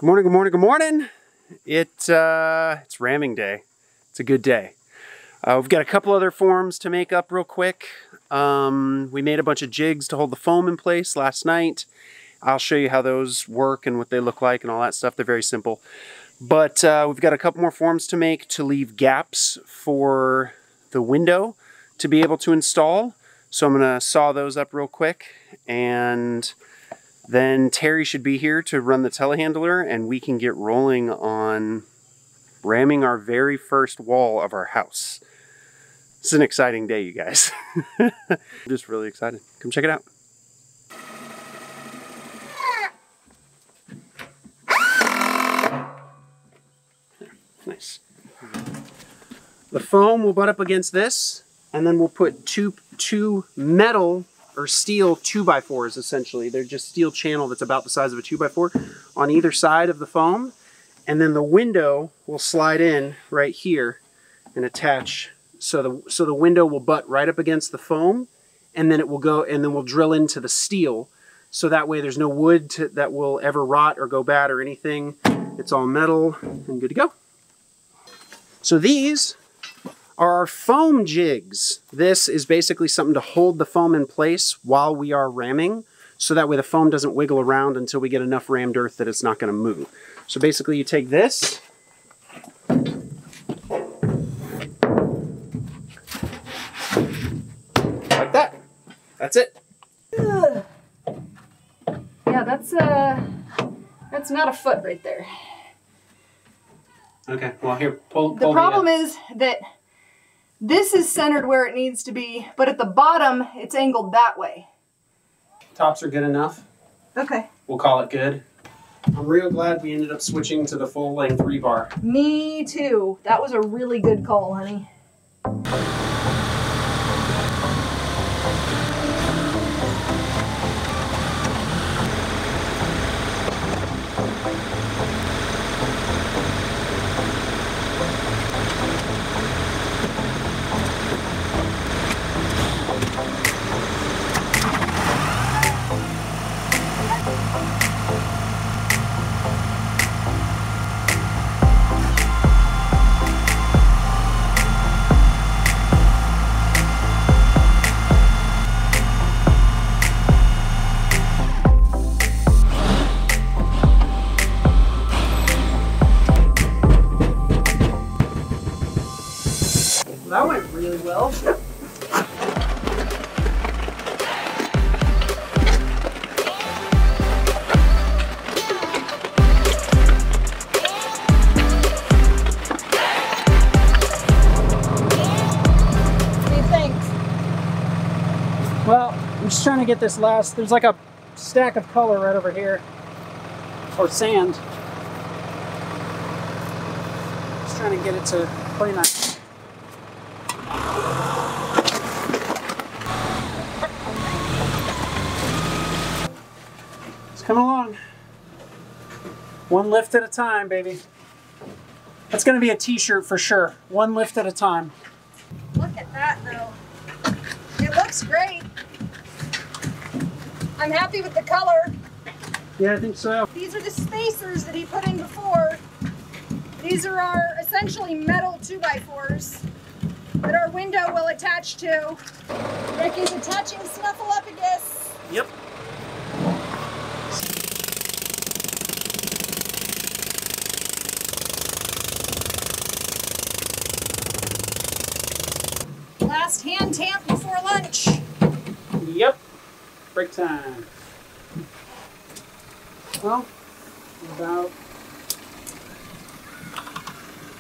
Good morning, good morning, good morning. It's ramming day. It's a good day. We've got a couple other forms to make up real quick. We made a bunch of jigs to hold the foam in place last night. I'll show you how those work and what they look like and all that stuff. They're very simple. But we've got a couple more forms to make to leave gaps for the window to be able to install. So I'm gonna saw those up real quick, and then Terry should be here to run the telehandler, and we can get rolling on ramming our very first wall of our house. It's an exciting day, you guys. I'm just really excited. Come check it out. Nice. The foam will butt up against this, and then we'll put two metal or steel 2x4s essentially. They're just steel channel that's about the size of a 2x4 on either side of the foam. And then the window will slide in right here and attach. So the window will butt right up against the foam, and then it will go, and then we'll drill into the steel. So that way there's no wood that will ever rot or go bad or anything. It's all metal and good to go. So these are our foam jigs. This is basically something to hold the foam in place while we are ramming, so that way the foam doesn't wiggle around until we get enough rammed earth that it's not going to move. So basically you take this, like that. That's it. Ugh. Yeah, that's not a foot right there. Okay, well here, pull the problem is that this is centered where it needs to be, but at the bottom, it's angled that way. Tops are good enough. Okay. We'll call it good. I'm real glad we ended up switching to the full length rebar. Me too. That was a really good call, honey. That went really well. What do you think? Well, I'm just trying to get this last, there's like a stack of color right over here, or sand. Just trying to get it to clean that. Coming along. One lift at a time, baby. That's going to be a t-shirt for sure. One lift at a time. Look at that, though. It looks great. I'm happy with the color. Yeah, I think so. These are the spacers that he put in before. These are our essentially metal 2x4s that our window will attach to. Rick is attaching Snuffleupagus. Yep. Last hand tamp before lunch. Yep. Break time. Well, about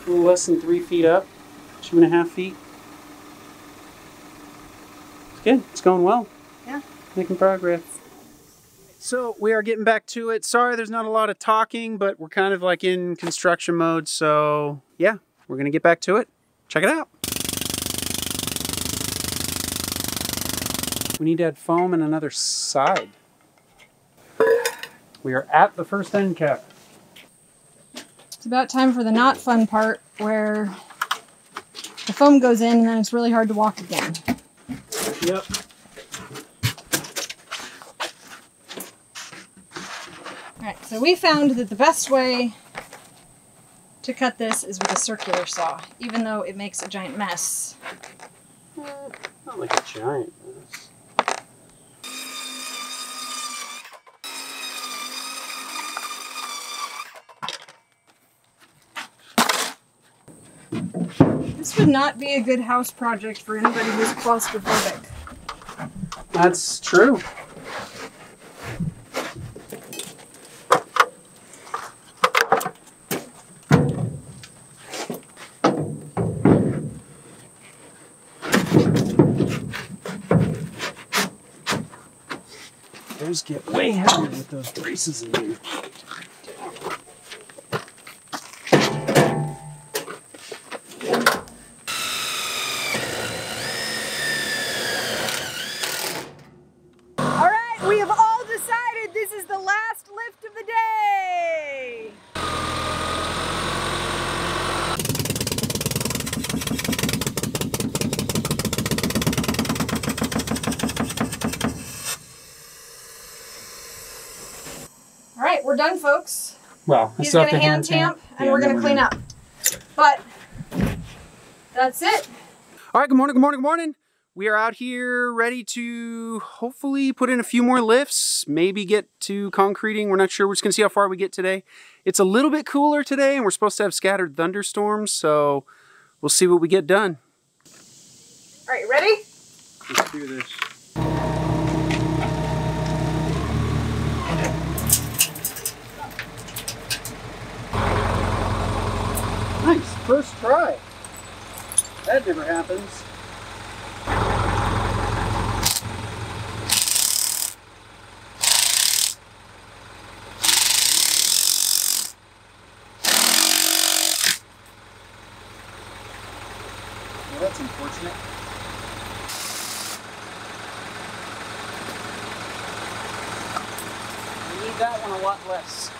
a little less than 3 feet up. 2.5 feet. It's good. It's going well. Yeah. Making progress. So we are getting back to it. Sorry there's not a lot of talking, but we're kind of like in construction mode. So yeah, we're going to get back to it. Check it out. We need to add foam in another side. We are at the first end cap. It's about time for the not fun part where the foam goes in and then it's really hard to walk again. Yep. Alright, So we found that the best way to cut this is with a circular saw, even though it makes a giant mess. Not like a giant mess. This would not be a good house project for anybody who's claustrophobic. That's true. Those get way heavier with those braces in there. Alright, we have all decided this is the last lift of the day! Alright, we're done, folks. Well, He's gonna hand tamp, and we're gonna clean up. But that's it. All right, good morning, good morning, good morning. We are out here ready to hopefully put in a few more lifts, maybe get to concreting. We're not sure. We're just gonna see how far we get today. It's a little bit cooler today, and we're supposed to have scattered thunderstorms, so we'll see what we get done. All right, ready? Let's do this. Nice, first try. That never happens. Well, that's unfortunate. We need that one a lot less.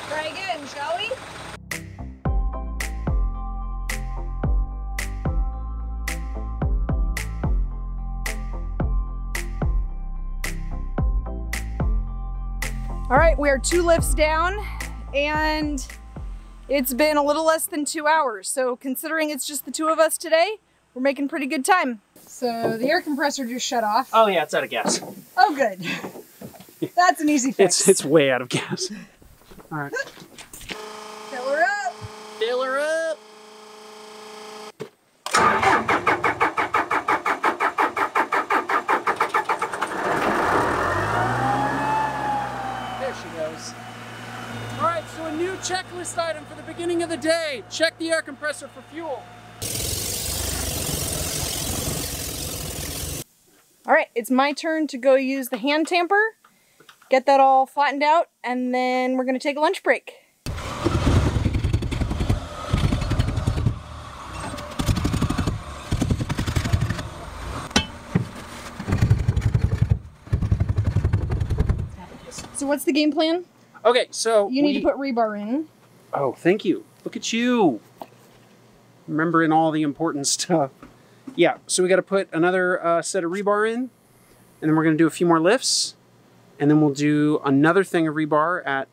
Try again, shall we? All right, we are 2 lifts down, and it's been a little less than 2 hours. So considering it's just the 2 of us today, we're making pretty good time. So the air compressor just shut off. Oh yeah, it's out of gas. Oh, good. That's an easy fix. It's way out of gas. All right. Fill her up. Fill her up. There she goes. All right, so a new checklist item for the beginning of the day. Check the air compressor for fuel. All right, it's my turn to go use the hand tamper, get that all flattened out, and then we're gonna take a lunch break. So what's the game plan? Okay, so You need to put rebar in. Oh, thank you. Look at you. Remembering all the important stuff. Yeah, so we got to put another set of rebar in, and then we're going to do a few more lifts, and then we'll do another thing of rebar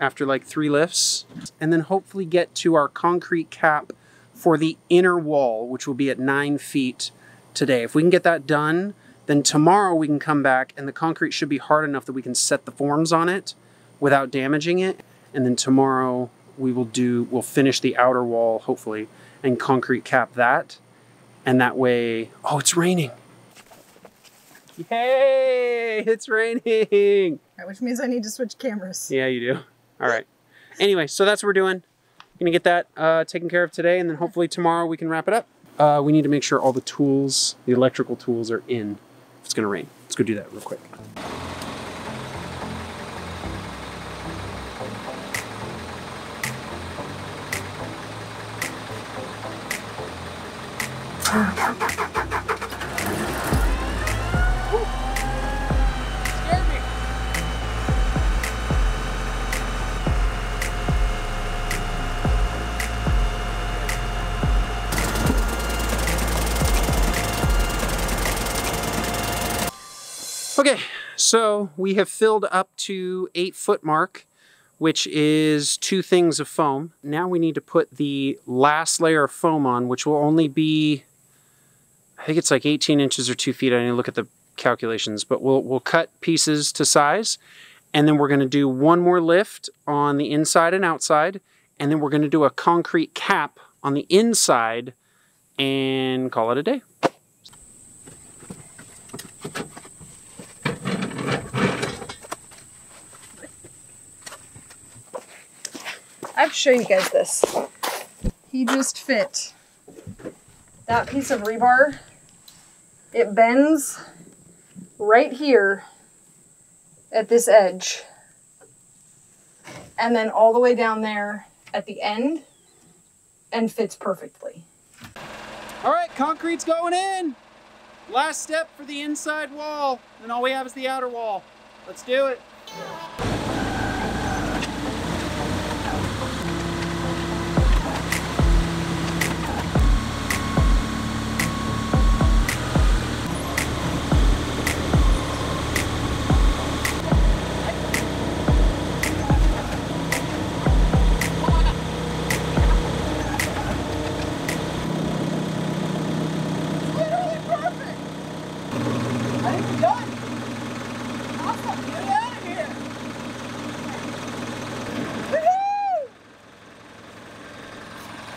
after like 3 lifts, and then hopefully get to our concrete cap for the inner wall, which will be at 9 feet today. If we can get that done, then tomorrow we can come back, and the concrete should be hard enough that we can set the forms on it without damaging it, and then tomorrow we'll finish the outer wall, hopefully, and concrete cap that. And that way, oh, it's raining. Yay, it's raining. Right, which means I need to switch cameras. Yeah, you do. All right. Anyway, so that's what we're doing. Gonna get that taken care of today, and then hopefully tomorrow we can wrap it up. We need to make sure all the tools, the electrical tools, are in if it's gonna rain. Let's go do that real quick. Scared me. Okay, so we have filled up to 8-foot mark, which is 2 things of foam. Now we need to put the last layer of foam on, which will only be, I think it's like 18 inches or 2 feet. I need to look at the calculations, but we'll cut pieces to size, and then we're going to do one more lift on the inside and outside, and then we're going to do a concrete cap on the inside and call it a day. I have to show you guys this. He just fit that piece of rebar. It bends right here at this edge, and then all the way down there at the end, and fits perfectly. All right, concrete's going in. Last step for the inside wall, and all we have is the outer wall. Let's do it.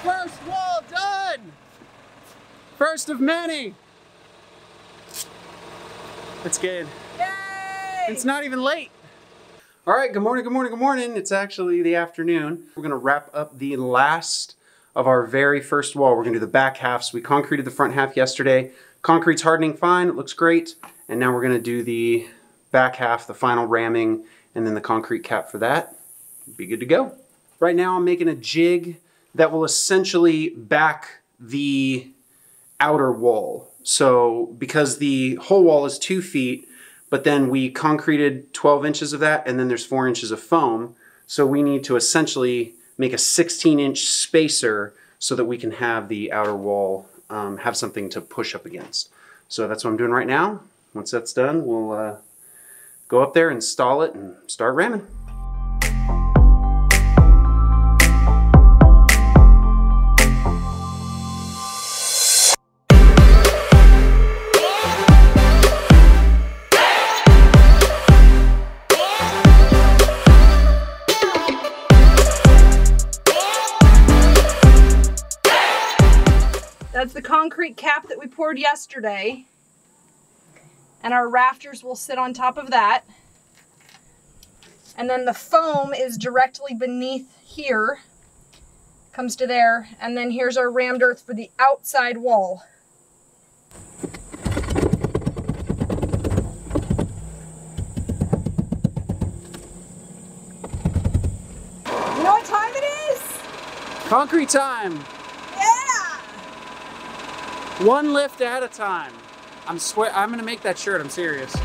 First wall done! First of many! That's good. Yay! It's not even late. All right, good morning, good morning, good morning. It's actually the afternoon. We're gonna wrap up the last of our very first wall. We're gonna do the back half. So we concreted the front half yesterday. Concrete's hardening fine, it looks great. And now we're gonna do the back half, the final ramming, and then the concrete cap for that. Be good to go. Right now I'm making a jig that will essentially back the outer wall. So because the whole wall is 2 feet, but then we concreted 12 inches of that, and then there's 4 inches of foam. So we need to essentially make a 16-inch spacer so that we can have the outer wall have something to push up against. So that's what I'm doing right now. Once that's done, we'll go up there, install it, and start ramming. That's the concrete cap that we poured yesterday. And our rafters will sit on top of that. And then the foam is directly beneath here. Comes to there. And then here's our rammed earth for the outside wall. You know what time it is? Concrete time. One lift at a time. I'm gonna make that shirt, I'm serious.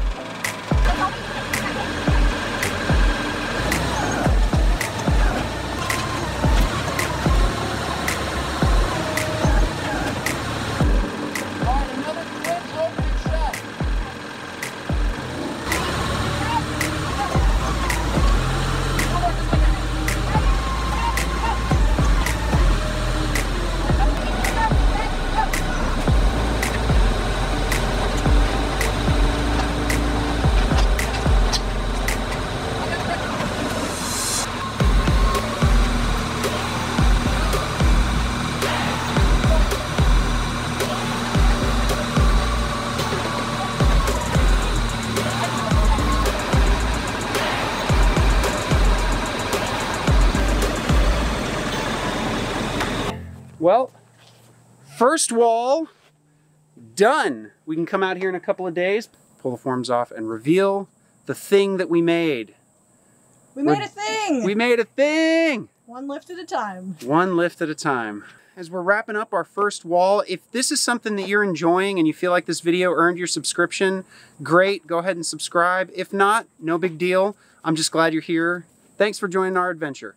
Well, first wall done. We can come out here in a couple of days, pull the forms off, and reveal the thing that we made. We made a thing! We made a thing! One lift at a time. One lift at a time. As we're wrapping up our first wall, if this is something that you're enjoying and you feel like this video earned your subscription, great, go ahead and subscribe. If not, no big deal. I'm just glad you're here. Thanks for joining our adventure.